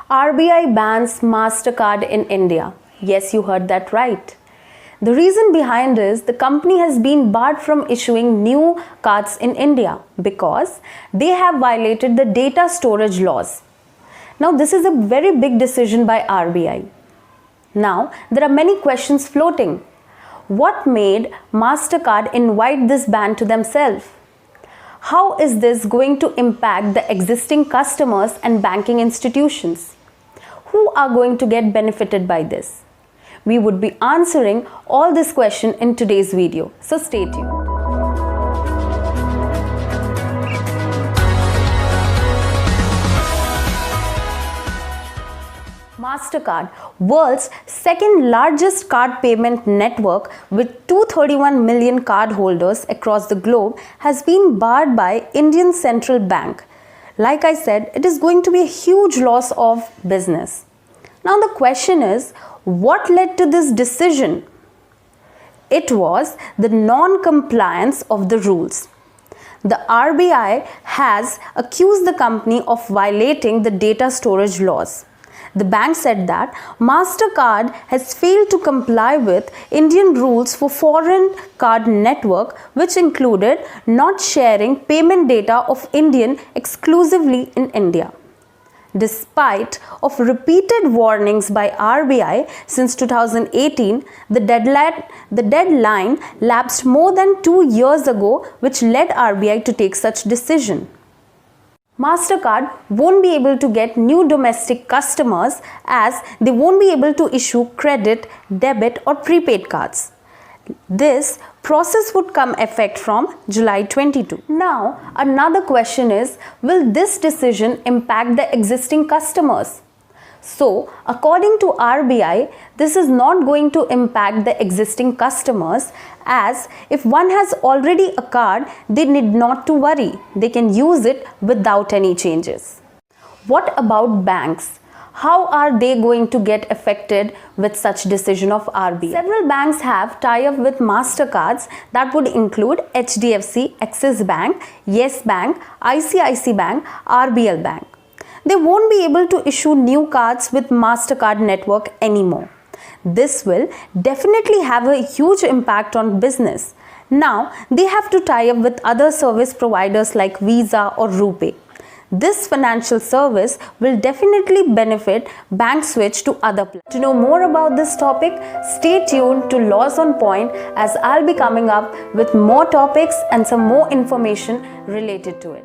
RBI bans MasterCard in India. Yes, you heard that right. The reason behind is the company has been barred from issuing new cards in India because they have violated the data storage laws. Now, this is a very big decision by RBI. Now, there are many questions floating. What made MasterCard invite this ban to themselves? How is this going to impact the existing customers and banking institutions? Who are going to get benefited by this? We would be answering all these questions in today's video, so stay tuned. MasterCard, world's second largest card payment network with 231 million cardholders across the globe, has been barred by Indian Central Bank. Like I said, it is going to be a huge loss of business. Now the question is, what led to this decision? It was the non-compliance of the rules. The RBI has accused the company of violating the data storage laws. The bank said that MasterCard has failed to comply with Indian rules for foreign card network, which included not sharing payment data of Indian exclusively in India. Despite of repeated warnings by RBI since 2018, the deadline lapsed more than 2 years ago, which led RBI to take such decision. MasterCard won't be able to get new domestic customers as they won't be able to issue credit, debit or prepaid cards. This process would come effect from July 22. Now, another question is, will this decision impact the existing customers? So, according to RBI, this is not going to impact the existing customers, as if one has already a card, they need not to worry. They can use it without any changes. What about banks? How are they going to get affected with such decision of RBI? Several banks have tie-up with MasterCards that would include HDFC, Axis Bank, Yes Bank, ICICI Bank, RBL Bank. They won't be able to issue new cards with MasterCard network anymore. This will definitely have a huge impact on business. Now, they have to tie up with other service providers like Visa or RuPay. This financial service will definitely benefit bank switch to other platforms. To know more about this topic, stay tuned to Laws on Point, as I'll be coming up with more topics and some more information related to it.